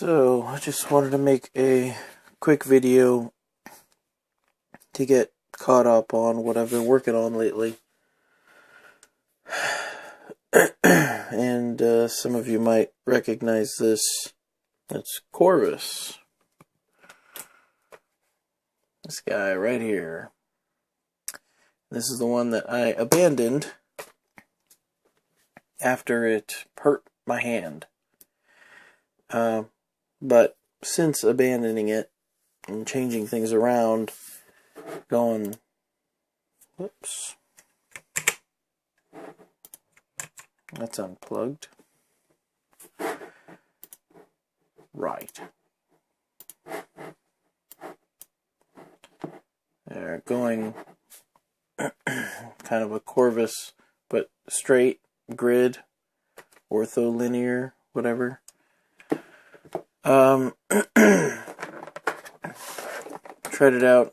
So, I just wanted to make a quick video to get caught up on what I've been working on lately. And some of you might recognize this. It's Corvus. This guy right here. This is the one that I abandoned after it hurt my hand. But since abandoning it and changing things around, going, whoops, that's unplugged. Right. They're going kind of a Corvus, but straight, grid, ortholinear, whatever. Tried it out,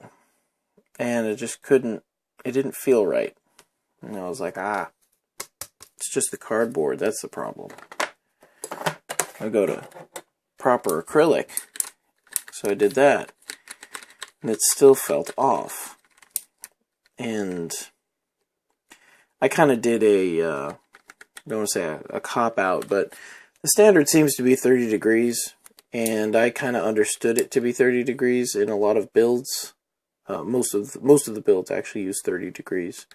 and it just couldn't, it didn't feel right. And I was like, it's just the cardboard, that's the problem. I go to proper acrylic, so I did that, and it still felt off. And I kind of did I don't want to say a cop-out, but the standard seems to be 30 degrees. And I kind of understood it to be 30 degrees in a lot of builds. Most of the builds actually use 30 degrees.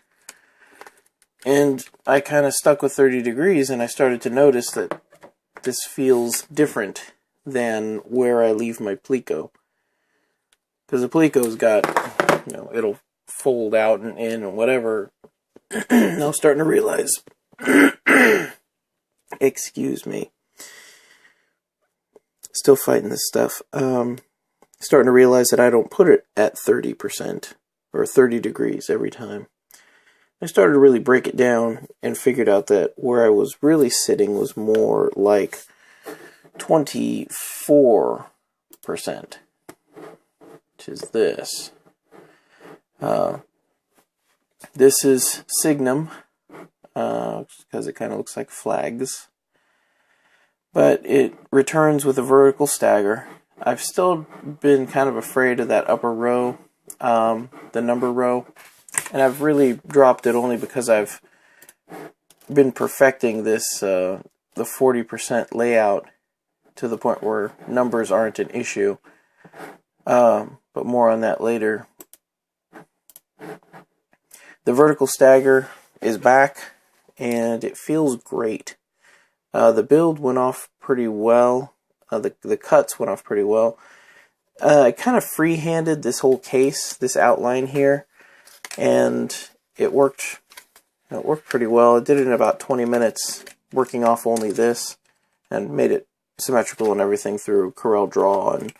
And I kind of stuck with 30 degrees, and I started to notice that this feels different than where I leave my plico. Because the plico's got, it'll fold out and in and whatever. Now I'm starting to realize, excuse me. Still fighting this stuff. Starting to realize that I don't put it at 30% or 30 degrees every time. I started to really break it down and figured out that where I was really sitting was more like 24%, which is this. This is Signum, because it kind of looks like flags. But it returns with a vertical stagger. I've still been kind of afraid of that upper row, the number row. And I've really dropped it only because I've been perfecting this, the 40% layout to the point where numbers aren't an issue. But more on that later. The vertical stagger is back, and it feels great. The build went off pretty well. The cuts went off pretty well. I kind of free-handed this whole case, this outline here, and it worked. It worked pretty well. I did it in about 20 minutes, working off only this, and made it symmetrical and everything through Corel Draw, and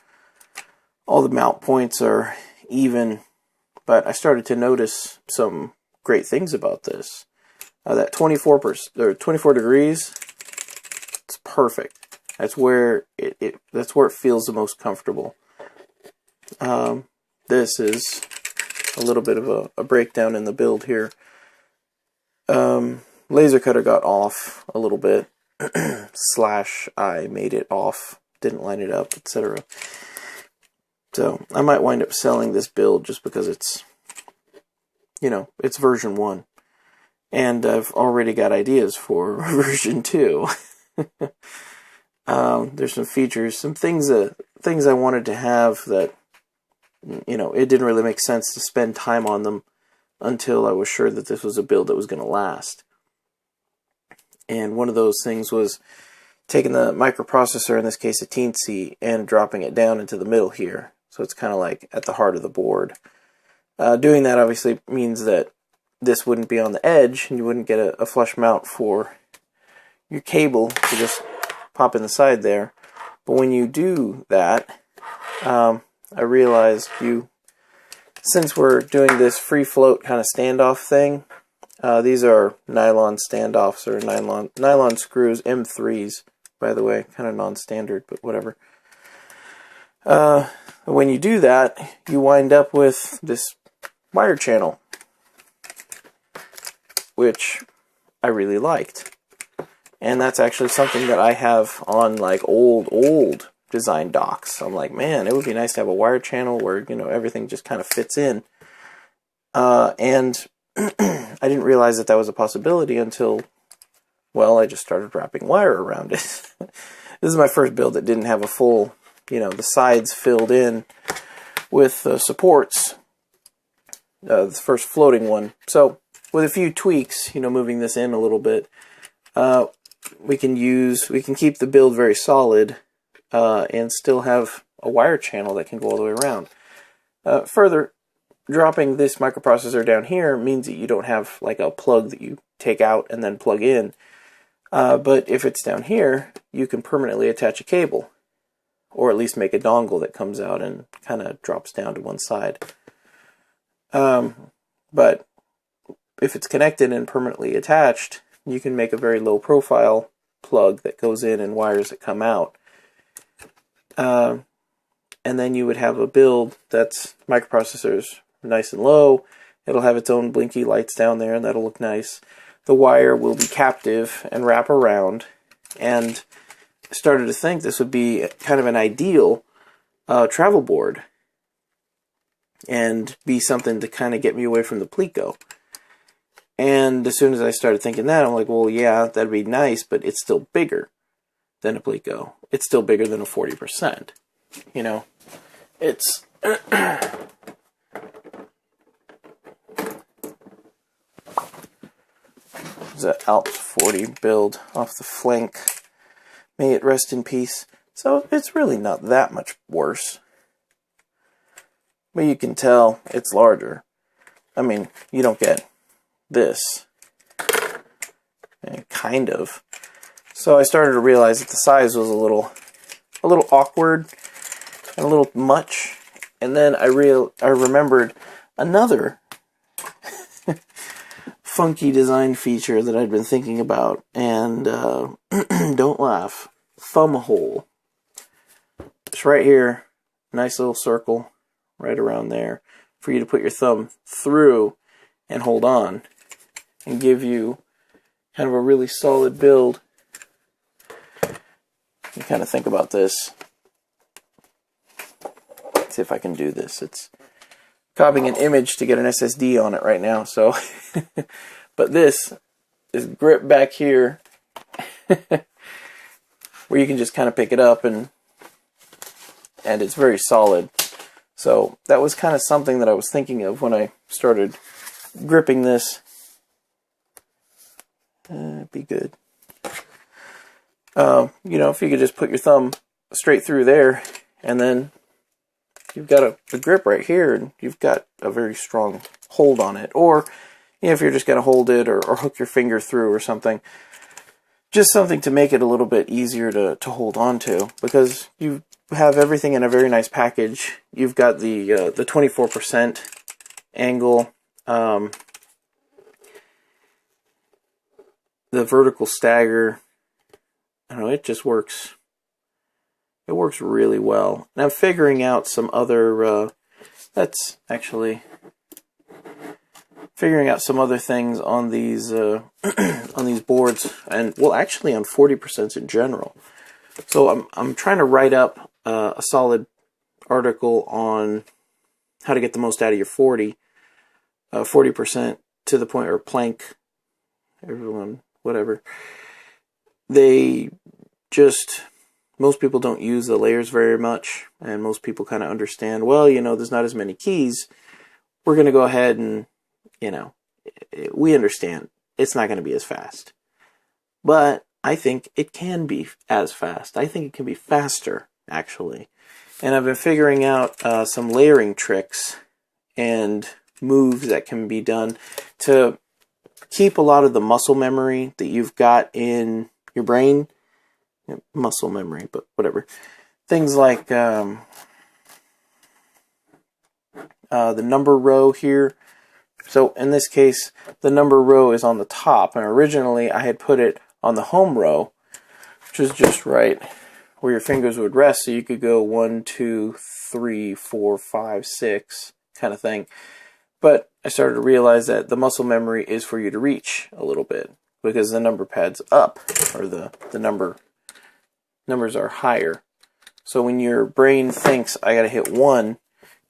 all the mount points are even. But I started to notice some great things about this. That 24 degrees. It's perfect. That's where it feels the most comfortable. This is a little bit of a breakdown in the build here. Laser cutter got off a little bit. / I made it off, didn't line it up, etc. So I might wind up selling this build just because it's, it's version 1. And I've already got ideas for version 2. There's some features, some things I wanted to have that, it didn't really make sense to spend time on them until I was sure that this was a build that was going to last. And one of those things was taking the microprocessor, in this case a Teensy, and dropping it down into the middle here. So it's kind of like at the heart of the board. Doing that obviously means that this wouldn't be on the edge, and you wouldn't get a flush mount for your cable to just pop in the side there. But when you do that, I realized since we're doing this free float kind of standoff thing, these are nylon standoffs or nylon screws, M3s, by the way, kind of non-standard, but whatever. When you do that, you wind up with this wire channel, which I really liked. And that's actually something that I have on like old design docks. I'm like, man, it would be nice to have a wire channel where, you know, everything just kind of fits in. And I didn't realize that that was a possibility until, well, I just started wrapping wire around it. This is my first build that didn't have a full, you know, the sides filled in with supports. The first floating one. So with a few tweaks, you know, moving this in a little bit, we can keep the build very solid and still have a wire channel that can go all the way around. Further, dropping this microprocessor down here means that you don't have like a plug that you take out and then plug in. But if it's down here, you can permanently attach a cable, or at least make a dongle that comes out and kind of drops down to one side. But if it's connected and permanently attached, you can make a very low profile plug that goes in and wires that come out. And then you would have a build that's microprocessors nice and low. It'll have its own blinky lights down there, and that'll look nice. The wire will be captive and wrap around. And I started to think this would be kind of an ideal travel board and be something to kind of get me away from the Pleco. And as soon as I started thinking that, I'm like, well, yeah, that'd be nice, but it's still bigger than a Pleco. It's still bigger than a 40%. You know, it's... It's an Alps 40 build off the flank. May it rest in peace. So it's really not that much worse. But you can tell it's larger. I mean, you don't get this. Kind of. So I started to realize that the size was a little awkward and a little much. And then I remembered another funky design feature that I'd been thinking about, and don't laugh, thumb hole. It's right here, nice little circle right around there for you to put your thumb through and hold on and give you kind of a really solid build. You kind of think about this. Let's see if I can do this. It's copying an image to get an SSD on it right now, so but this is grip back here where you can just kind of pick it up, and it's very solid. So that was kind of something that I was thinking of when I started gripping this. Be good. You know, if you could just put your thumb straight through there, and then you've got a grip right here, and you've got a very strong hold on it. Or, you know, if you're just going to hold it or hook your finger through or something, just something to make it a little bit easier to hold on to, because you have everything in a very nice package. You've got the 24% angle, the vertical stagger. I don't know, it just works. It works really well. And I'm figuring out some other, figuring out some other things on these, on these boards, and, well, actually on 40% in general. So I'm trying to write up a solid article on how to get the most out of your 40% to the point, or plank, everyone, whatever. Most people don't use the layers very much, and most people kind of understand, well, you know, there's not as many keys. We're going to go ahead and, you know, we understand it's not going to be as fast. But I think it can be as fast. I think it can be faster, actually. And I've been figuring out some layering tricks and moves that can be done to keep a lot of the muscle memory that you've got in your brain. Muscle memory, but whatever. Things like the number row here. So in this case, the number row is on the top, and originally I had put it on the home row, which is just right where your fingers would rest, so you could go 1, 2, 3, 4, 5, 6 kind of thing. But I started to realize that the muscle memory is for you to reach a little bit, because the number pad's up, or the numbers are higher. So when your brain thinks, I gotta hit 1,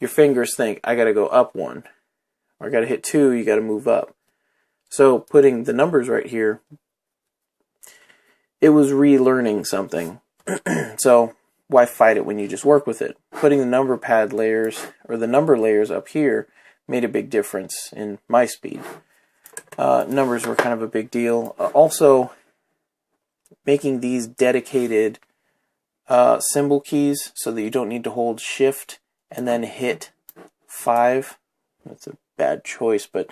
your fingers think, I gotta go up 1. Or I gotta hit 2, you gotta move up. So putting the numbers right here, it was relearning something. So why fight it when you just work with it? Putting the number pad layers, or the number layers up here, made a big difference in my speed. Numbers were kind of a big deal. Also, making these dedicated symbol keys so that you don't need to hold shift and then hit 5. That's a bad choice, but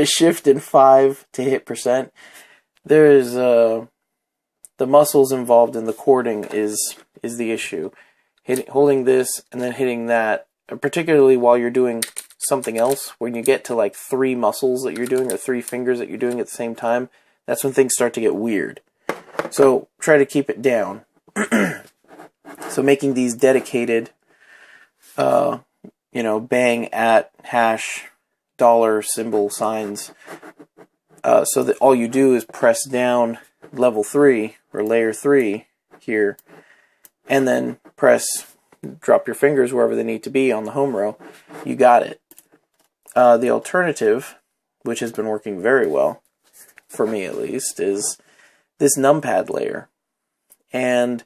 shift and 5 to hit %. There is the muscles involved in the chording is the issue. Holding this and then hitting that, particularly while you're doing something else, when you get to like 3 muscles that you're doing or 3 fingers that you're doing at the same time, that's when things start to get weird. So try to keep it down. So making these dedicated, bang, at, hash, dollar symbol signs, so that all you do is press down level 3 or layer 3 here, and then drop your fingers wherever they need to be on the home row. You got it. The alternative, which has been working very well, for me at least, is this numpad layer. And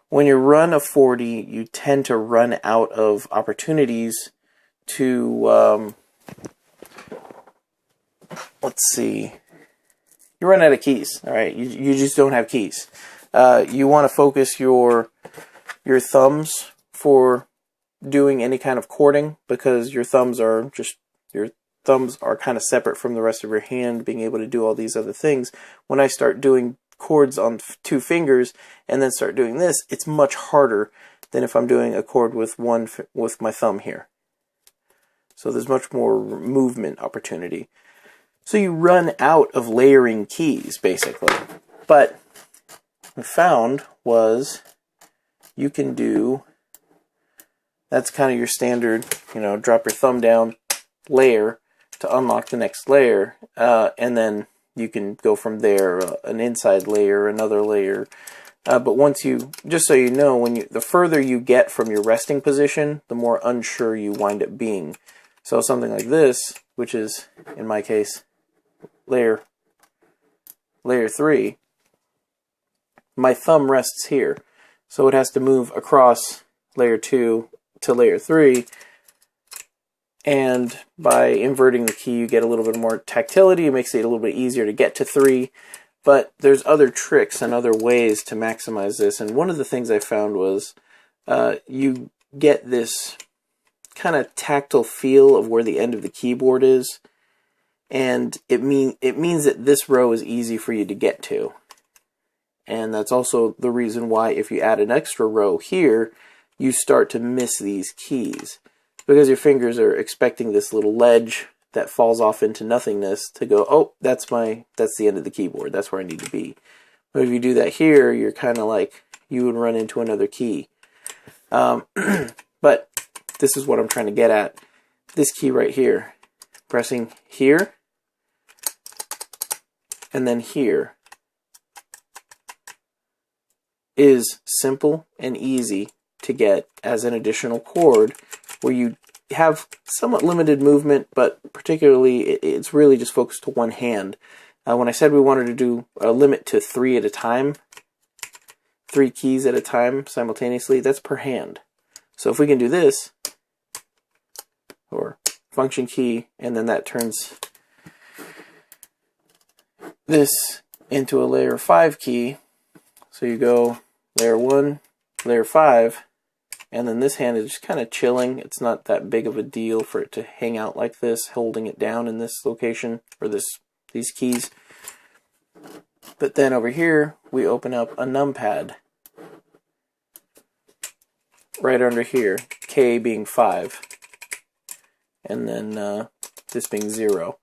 when you run a 40, you tend to run out of opportunities to, let's see, you run out of keys, all right? You just don't have keys. You want to focus your thumbs for doing any kind of chording, because your thumbs are kind of separate from the rest of your hand, being able to do all these other things. When I start doing chords on 2 fingers and then start doing this, it's much harder than if I'm doing a chord with my thumb here. So there's much more movement opportunity. So you run out of layering keys, basically. But what I found was you can do, that's kind of your standard, drop your thumb down, layer to unlock the next layer, and then you can go from there, an inside layer, another layer. But once just so you know, the further you get from your resting position, the more unsure you wind up being. So something like this, which is, in my case, layer 3, my thumb rests here. So it has to move across layer 2 to layer 3. And by inverting the key, you get a little bit more tactility. It makes it a little bit easier to get to 3. But there's other tricks and other ways to maximize this. And one of the things I found was you get this kind of tactile feel of where the end of the keyboard is. And it means that this row is easy for you to get to. And that's also the reason why if you add an extra row here, you start to miss these keys. Because your fingers are expecting this little ledge that falls off into nothingness to go, oh, that's the end of the keyboard. That's where I need to be. But if you do that here, you're kind of like, you would run into another key. But this is what I'm trying to get at. This key right here, pressing here, and then here, is simple and easy to get as an additional chord, where you have somewhat limited movement, but particularly it's really just focused to one hand. When I said we wanted to do a limit to 3 at a time, 3 keys at a time simultaneously, that's per hand. So if we can do this, or function key, and then that turns this into a layer 5 key. So you go layer 1, layer 5, and then this hand is just kind of chilling. It's not that big of a deal for it to hang out like this, holding it down in this location, or these keys. But then over here, we open up a numpad right under here, K being 5, and then this being 0.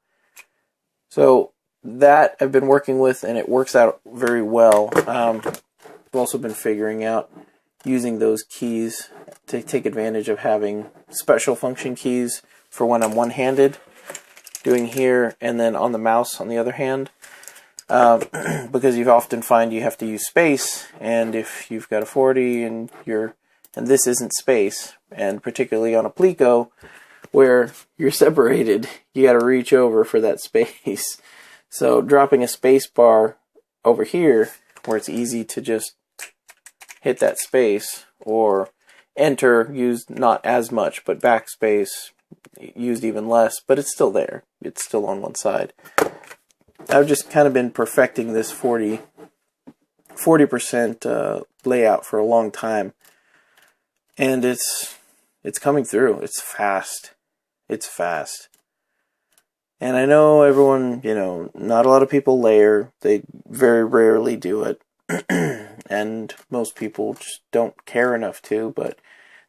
So that I've been working with, and it works out very well. I've also been figuring out using those keys to take advantage of having special function keys for when I'm one-handed, doing here, and then on the mouse on the other hand. Because you often find you have to use space, and if you've got a 40 and you're and this isn't space, and particularly on a Plico, where you're separated, you got to reach over for that space. So dropping a space bar over here, where it's easy to just hit that space, or enter used not as much, but backspace used even less, but it's still there. It's still on one side. I've just kind of been perfecting this 40% layout for a long time, and it's coming through. It's fast. It's fast. And I know everyone, not a lot of people layer. They very rarely do it. And most people just don't care enough to, but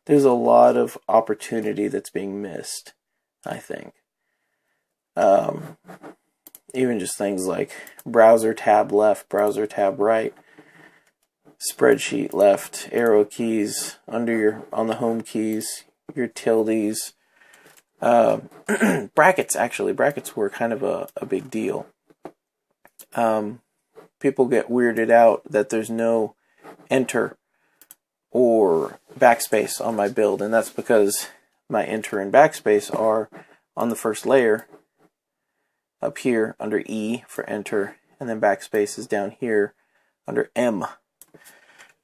there's a lot of opportunity that's being missed, I think. Even just things like browser tab left, browser tab right, spreadsheet left, arrow keys on the home keys, your tildes. Brackets were kind of a big deal. People get weirded out that there's no enter or backspace on my build, and that's because my enter and backspace are on the first layer up here under E for enter, and then backspace is down here under M.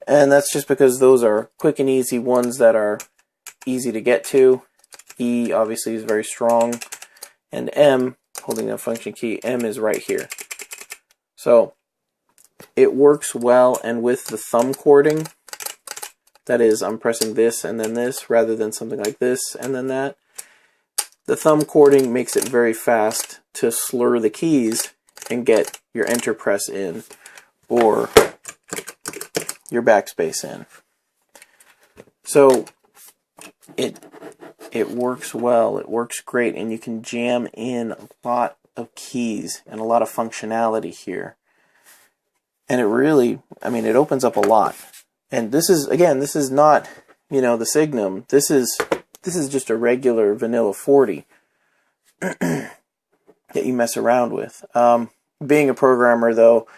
And that's just because those are quick and easy ones that are easy to get to. E obviously is very strong, and M, holding a function key, M is right here. So it works well, and with the thumb chording, that is, I'm pressing this and then this, rather than something like this and then that. The thumb chording makes it very fast to slur the keys and get your enter press in, or your backspace in. So it works well, it works great, and you can jam in a lot of keys and a lot of functionality here. And it really, it opens up a lot. And this is not, the Signum. This is just a regular vanilla 40 that you mess around with. Being a programmer, though,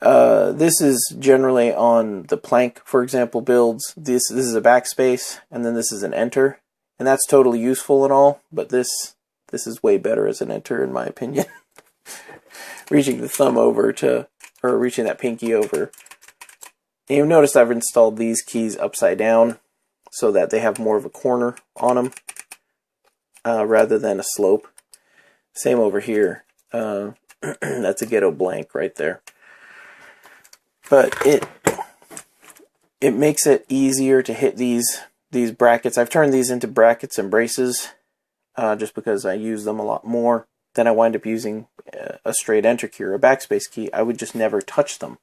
this is generally on the plank, for example, builds. This is a backspace, and then this is an enter. And that's totally useful and all, but this is way better as an enter, in my opinion. Reaching the thumb over or reaching that pinky over. And you've noticed I've installed these keys upside down so that they have more of a corner on them rather than a slope. Same over here. That's a ghetto blank right there. But it makes it easier to hit these brackets. I've turned these into brackets and braces just because I use them a lot more. Then I wind up using a straight enter key or a backspace key. I would just never touch them,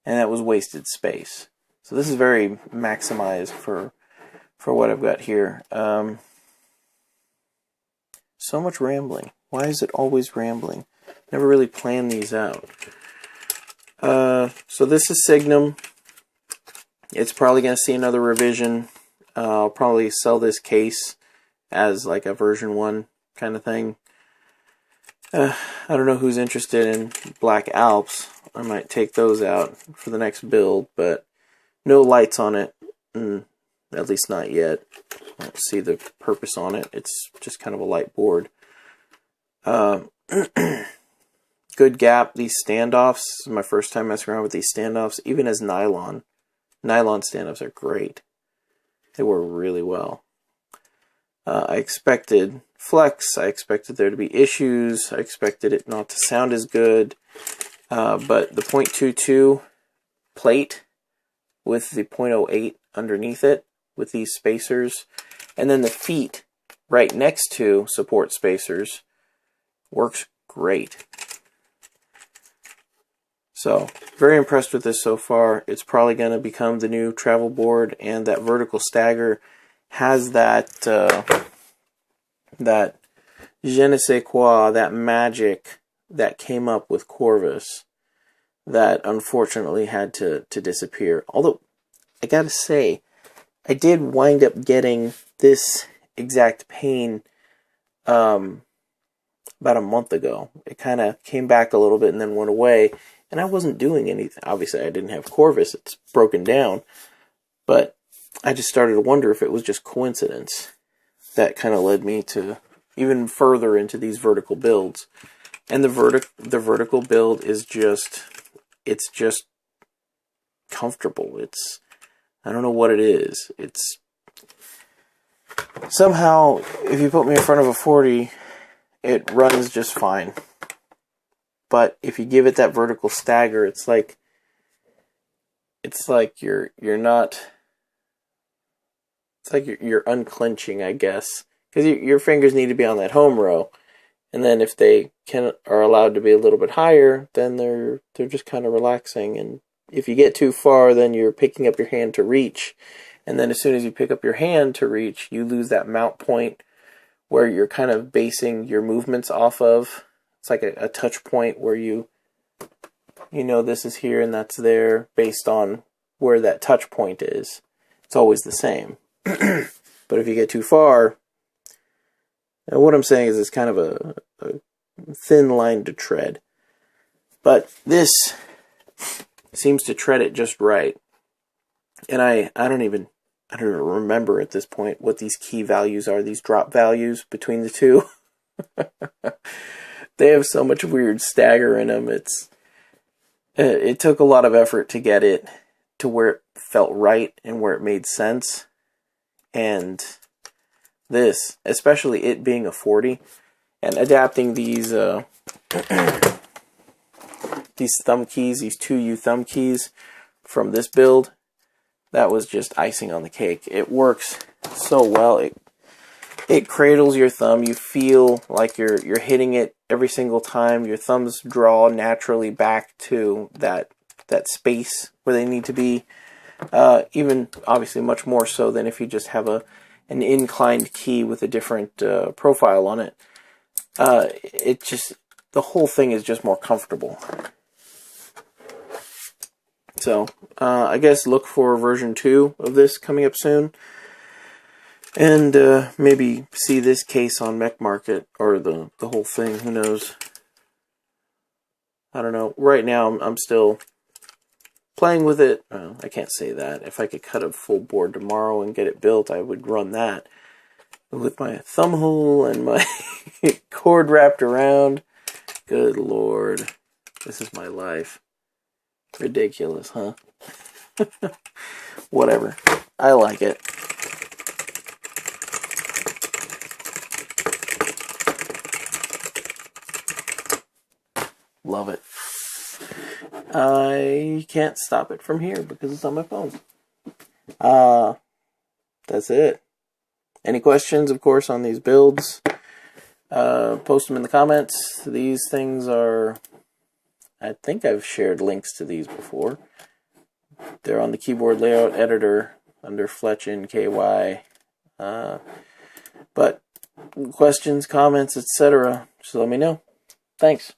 and that was wasted space. So this is very maximized for what I've got here. So much rambling. Why is it always rambling? Never really planned these out. So this is Signum. It's probably going to see another revision. I'll probably sell this case as like a version 1 kind of thing. I don't know who's interested in Black Alps. I might take those out for the next build, but no lights on it, at least not yet. I don't see the purpose on it. It's just kind of a light board. Good gap. These standoffs, this is my first time messing around with these standoffs, even as nylon. Nylon standoffs are great. They work really well. I expected flex. I expected there to be issues. I expected it not to sound as good. But the .22 plate with the .08 underneath it with these spacers, and then the feet right next to support spacers works great. So, very impressed with this so far. It's probably going to become the new travel board, and that vertical stagger has that that je ne sais quoi, that magic that came up with Corvus that unfortunately had to disappear. Although, I gotta say, I did wind up getting this exact pane about a month ago. It kind of came back a little bit and then went away, and I wasn't doing anything. Obviously, I didn't have Corvus. It's broken down. But I just started to wonder if it was just coincidence. That kind of led me to even further into these vertical builds. And the vertical build is just, it's just comfortable. It's, I don't know what it is. It's somehow, if you put me in front of a 40, it runs just fine. But if you give it that vertical stagger, it's like you're not, it's like you're unclenching, I guess, because your fingers need to be on that home row, and then if they are allowed to be a little bit higher, then they're just kind of relaxing. And if you get too far, then you're picking up your hand to reach, and then as soon as you pick up your hand to reach, you lose that mount point where you're kind of basing your movements off of. It's like a touch point where you know this is here and that's there based on where that touch point is. It's always the same. But if you get too far, and what I'm saying is it's kind of a thin line to tread. But this seems to tread it just right. And I don't even remember at this point what these key values are, these drop values between the two. They have so much weird stagger in them. It took a lot of effort to get it to where it felt right and where it made sense. And this, especially it being a 40, and adapting these thumb keys, these 2U thumb keys from this build, that was just icing on the cake. It works so well. It cradles your thumb. You feel like you're hitting it every single time. Your thumbs draw naturally back to that space where they need to be. Even obviously much more so than if you just have an inclined key with a different profile on it. The whole thing is just more comfortable. So I guess look for version 2 of this coming up soon. And maybe see this case on Mech Market, or the whole thing, who knows. I don't know. Right now I'm still playing with it. I can't say that. If I could cut a full board tomorrow and get it built, I would run that. With my thumb hole and my cord wrapped around. Good Lord. This is my life. Ridiculous, huh? Whatever. I like it. Love it. I can't stop it from here because it's on my phone. That's it. Any questions, of course, on these builds? Post them in the comments. These things are, I think I've shared links to these before. They're on the keyboard layout editor under Fletch NKY. But questions, comments, etc., just let me know. Thanks.